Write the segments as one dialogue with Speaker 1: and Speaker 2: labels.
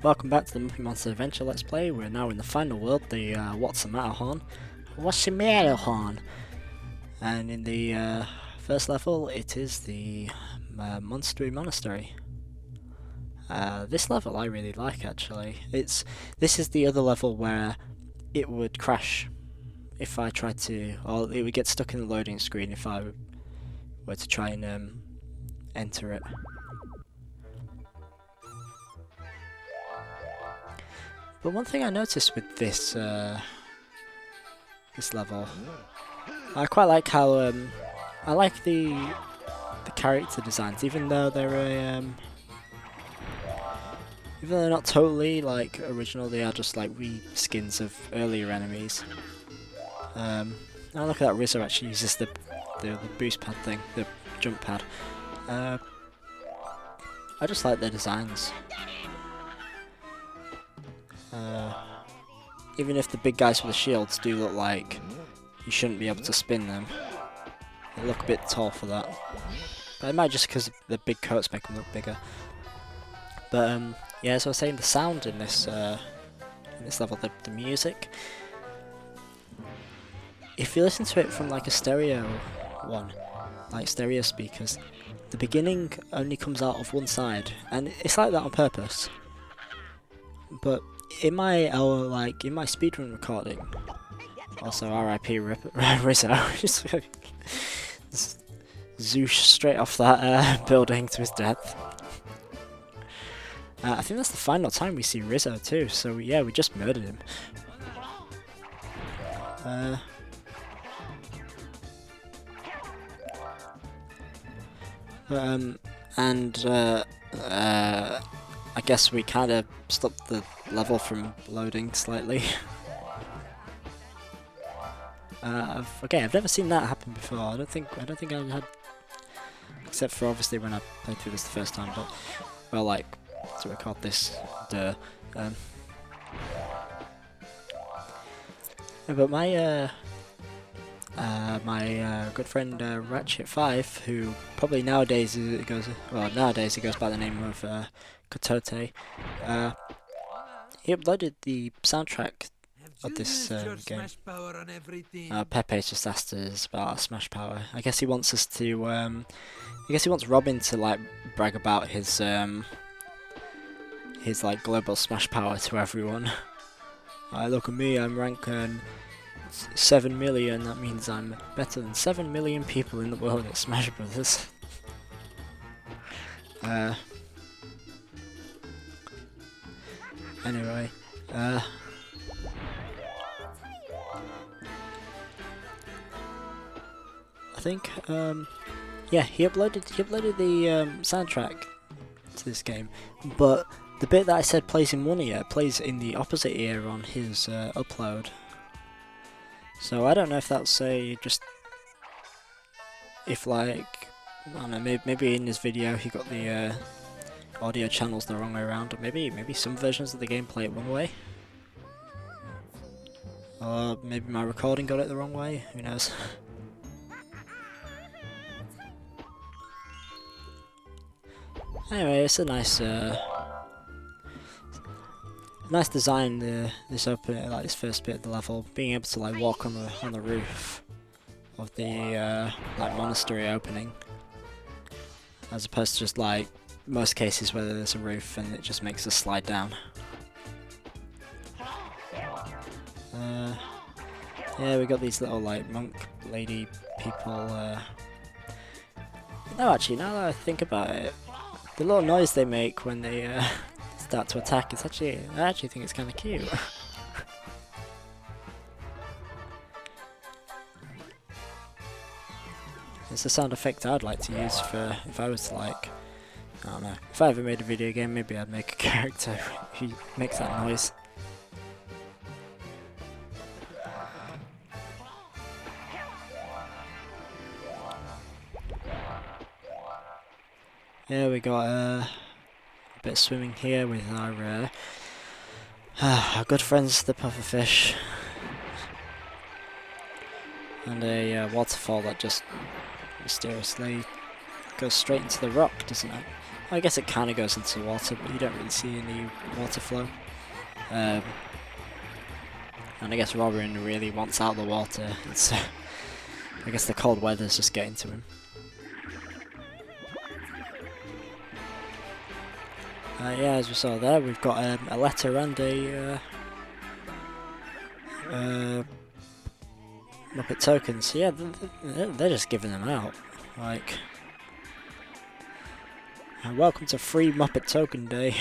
Speaker 1: Welcome back to the Muppet Monster Adventure Let's Play. We're now in the final world, the What's the Matter Horn. What's the matter horn? And in the first level, it is the Monstery Monastery. This level I really like actually. This is the other level where it would crash if I tried to, or it would get stuck in the loading screen if I were to try and enter it. But one thing I noticed with this this level, I quite like how I like the character designs, even though they're even though they're not totally like original. They are just like reskins of earlier enemies. Now look at that, Rizzo actually uses the boost pad thing, the jump pad. I just like their designs. Even if the big guys with the shields do look like you shouldn't be able to spin them, they look a bit tall for that. But it might just because the big coats make them look bigger. But yeah, as I was saying, the sound in this level, the music, if you listen to it from like a stereo one, like stereo speakers, the beginning only comes out of one side, and it's like that on purpose. But in my speedrun recording, also R.I.P. Rizzo, just zoosh straight off that building to his death. I think that's the final time we see Rizzo too, so yeah, we just murdered him. I guess we kind of stopped the level from loading slightly. I've never seen that happen before. I don't think I had, except for obviously when I played through this the first time. But well, like to record this, duh. But my good friend Ratchet5, who probably nowadays he goes by the name of Kotote. He uploaded the soundtrack of this game. Pepe's just asked us about Smash Power. I guess he wants us to. I guess he wants Robin to like brag about his like global Smash Power to everyone. Look at me, I'm rank 7 million. That means I'm better than 7 million people in the world at Smash Brothers. Anyway, I think yeah, he uploaded the soundtrack to this game, but the bit that I said plays in one ear plays in the opposite ear on his upload. So I don't know if that's if like, I don't know, maybe in his video he got the audio channels the wrong way around, or maybe some versions of the game play it one way, or maybe my recording got it the wrong way, who knows. Anyway, it's a nice design, this first bit of the level, being able to like walk on the roof of the like monastery opening, as opposed to just like most cases where there's a roof and it just makes us slide down. Yeah, we got these little like monk lady people. No, actually, now that I think about it, the little noise they make when they start to attack, I actually think it's kind of cute. It's a sound effect I'd like to use for if I was to like, I don't know, if I ever made a video game, maybe I'd make a character who makes that noise. Yeah, we got a bit of swimming here with our good friends, the pufferfish, and a waterfall that just mysteriously goes straight into the rock, doesn't it? I guess it kind of goes into the water, but you don't really see any water flow. And I guess Robin really wants out the water. It's, I guess the cold weather's just getting to him. Yeah, as we saw there, we've got a letter and a Muppet tokens. So yeah, they're just giving them out. Like, welcome to Free Muppet Token Day.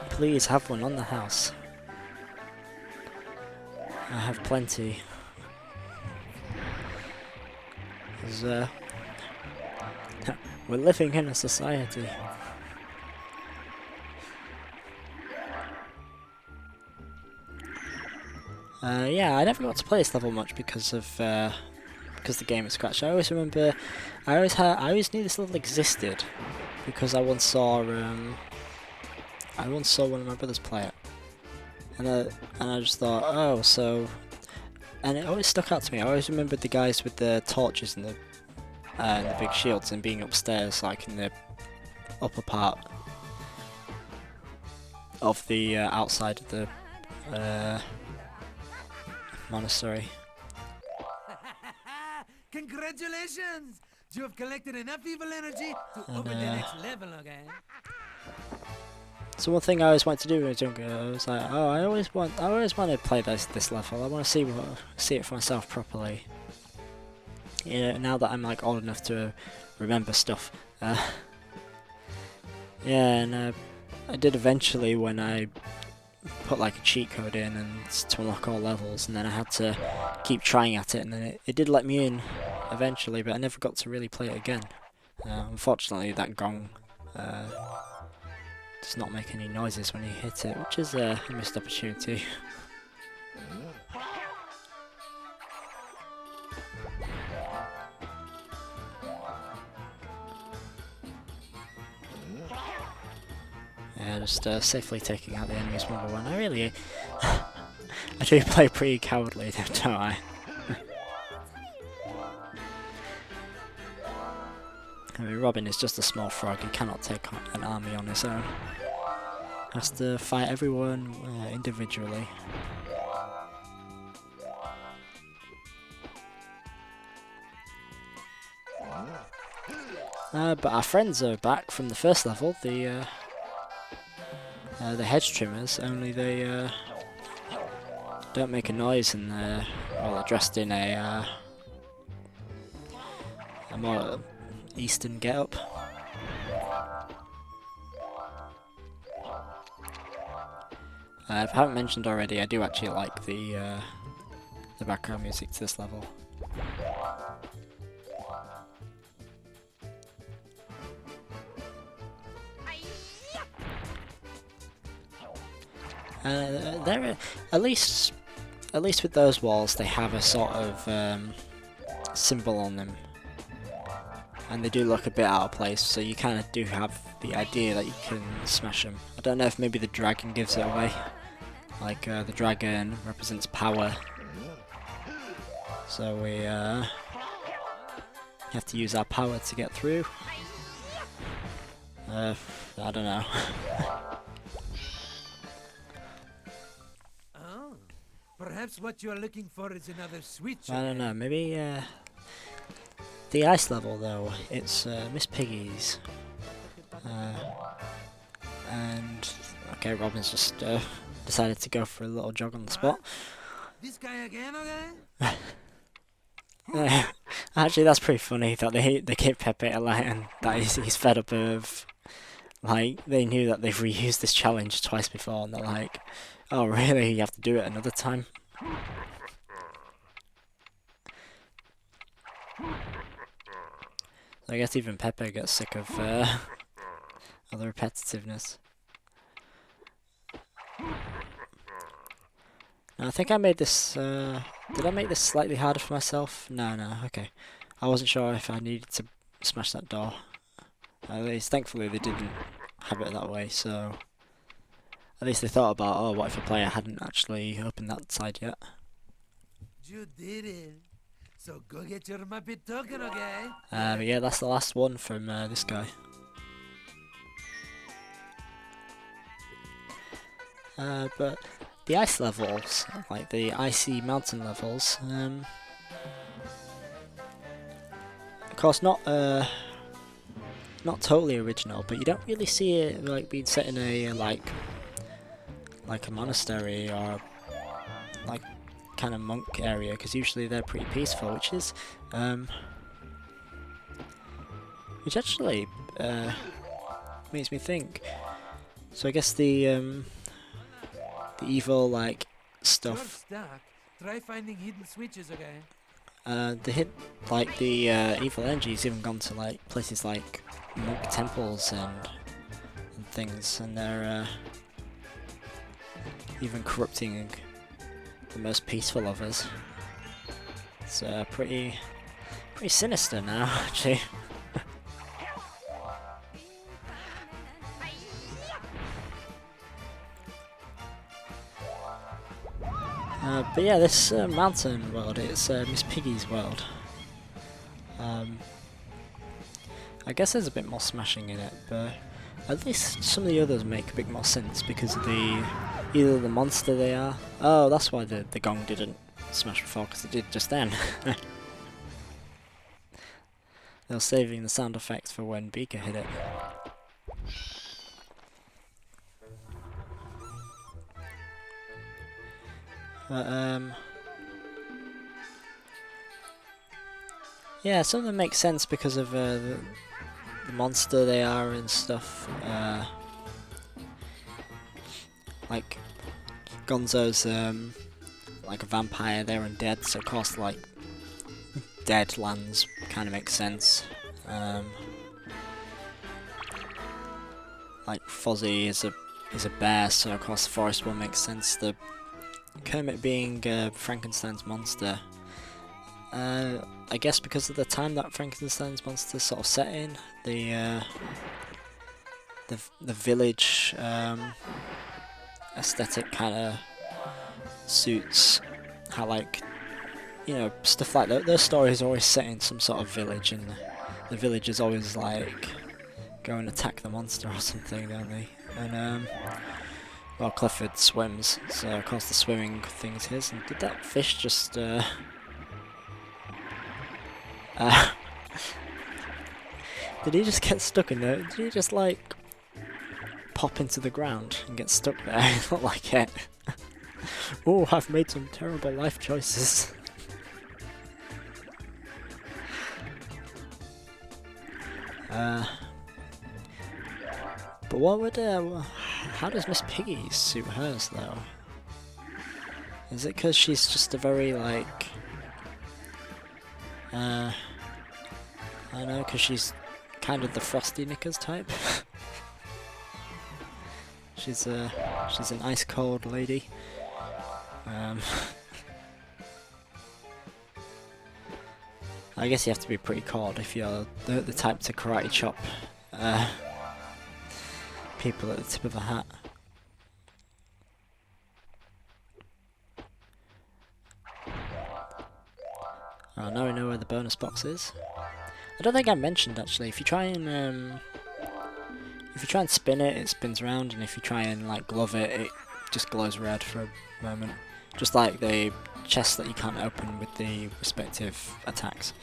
Speaker 1: Please have one on the house. I have plenty. We're living in a society. Yeah, I never got to play this level much because the game is scratched. I always remember, I always knew this level existed because I once saw one of my brothers play it, and I just thought, oh, so, and it always stuck out to me. I always remembered the guys with the torches and the big shields and being upstairs, like in the upper part of the outside of the monastery.
Speaker 2: Congratulations! You have collected enough evil energy to open the next level, okay?
Speaker 1: So one thing I always wanted to do when I was younger, I was like, oh, I always want to play this level. I want to see it for myself properly. You know, now that I'm like old enough to remember stuff. Yeah, and I did eventually when I put like a cheat code in and to unlock all levels, and then I had to keep trying at it, and then it did let me in eventually, but I never got to really play it again. Unfortunately, that gong does not make any noises when you hit it, which is a missed opportunity. Yeah, just safely taking out the enemies one by one. I really... I do play pretty cowardly, don't I? I mean, Robin is just a small frog. He cannot take an army on his own. Has to fight everyone individually. But our friends are back from the first level, the hedge trimmers, only they don't make a noise, and well, they're dressed in a more eastern getup. If I haven't mentioned already, I do actually like the background music to this level. There, at least with those walls, they have a sort of symbol on them, and they do look a bit out of place. So you kind of do have the idea that you can smash them. I don't know if maybe the dragon gives it away. Like the dragon represents power, so we have to use our power to get through. I don't know.
Speaker 2: Perhaps what you are looking for is another switch.
Speaker 1: I don't know, maybe the ice level though, it's Miss Piggy's. And okay, Robin's just decided to go for a little jog on the spot.
Speaker 2: This guy again, okay?
Speaker 1: Actually, that's pretty funny that they gave Pepe a light and that he's fed up of, like, they knew that they've reused this challenge twice before, and they're like, oh really, you have to do it another time? I guess even Pepe gets sick of the repetitiveness. Now, I think I made this, did I make this slightly harder for myself? No, okay. I wasn't sure if I needed to smash that door. At least, thankfully, they didn't have it that way, so... At least they thought about, oh, what if a player hadn't actually opened that side yet?
Speaker 2: You did it. So go get your Muppet token, okay?
Speaker 1: But yeah, that's the last one from this guy. But the ice levels, like the icy mountain levels, of course not totally original, but you don't really see it like being set in a like a monastery or like kind of monk area, because usually they're pretty peaceful, which actually makes me think. So I guess the evil like
Speaker 2: You're
Speaker 1: stuff,
Speaker 2: stuck. Try finding hidden switches, okay?
Speaker 1: the evil energy's even gone to like places like monk temples and things, and they're even corrupting the most peaceful of us. It's pretty sinister now, actually. But yeah, this mountain world, it's Miss Piggy's world. I guess there's a bit more smashing in it, but at least some of the others make a bit more sense because of either the monster they are. Oh, that's why the gong didn't smash before, because it did just then. They were saving the sound effects for when Beaker hit it. But, yeah, some of them make sense because of the monster they are and stuff. Like Gonzo's like a vampire, they're undead, so of course like dead lands kind of makes sense. Like Fozzie is a bear, so of course the forest one makes sense. The Kermit being Frankenstein's monster. I guess because of the time that Frankenstein's monster sort of set in, the village aesthetic kind of suits how, like, you know, stuff like that. Their stories are always set in some sort of village, and the villagers always like go and attack the monster or something, don't they? And well, Clifford swims, so of course the swimming thing's his. And did that fish just did he just get stuck in there? Did he just like pop into the ground and get stuck there? It looked like it. Oh, I've made some terrible life choices. But what would how does Miss Piggy suit hers though? Is it because she's just a very like I don't know, because she's kind of the Frosty Knickers type. she's an ice cold lady. I guess you have to be pretty cold if you're the type to karate chop people at the tip of a hat. Oh, now we know where the bonus box is. I don't think I mentioned actually. If you try and spin it, it spins around, and if you try and like glove it, it just glows red for a moment. Just like the chest that you can't open with the respective attacks.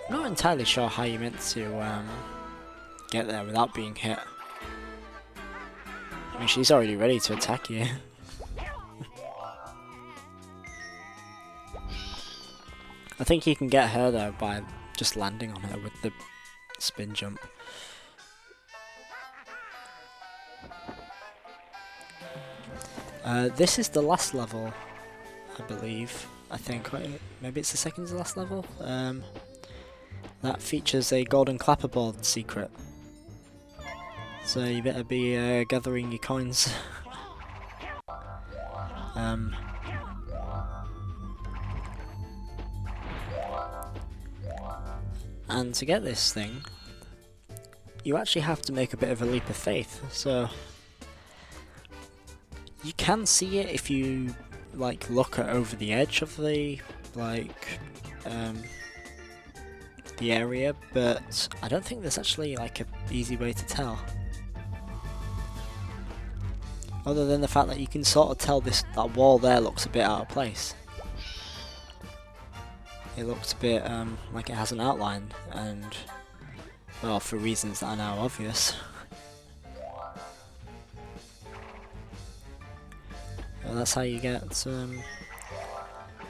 Speaker 1: I'm not entirely sure how you meant to get there without being hit. I mean, she's already ready to attack you. I think you can get her though by just landing on her with the spin jump. This is the last level, I believe. I think maybe it's the second to last level. That features a golden clapperboard secret. So you better be gathering your coins. And to get this thing, you actually have to make a bit of a leap of faith. So you can see it if you like look at over the edge of the the area, but I don't think there's actually like a easy way to tell. Other than the fact that you can sort of tell that wall there looks a bit out of place. It looks a bit like it has an outline, and well, for reasons that are now obvious. Well, that's how you get the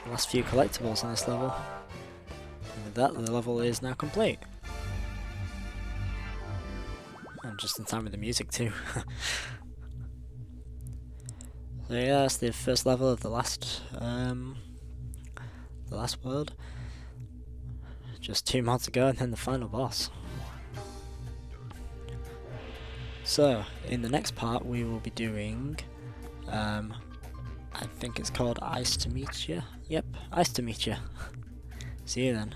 Speaker 1: last few collectibles in this level. And with that, the level is now complete. And just in time with the music too. So yeah, that's the first level of the last world. Just 2 more to go, and then the final boss. So in the next part, we will be doing, I think it's called Ice to Meet Ya. Yep, Ice to Meet Ya. See you then.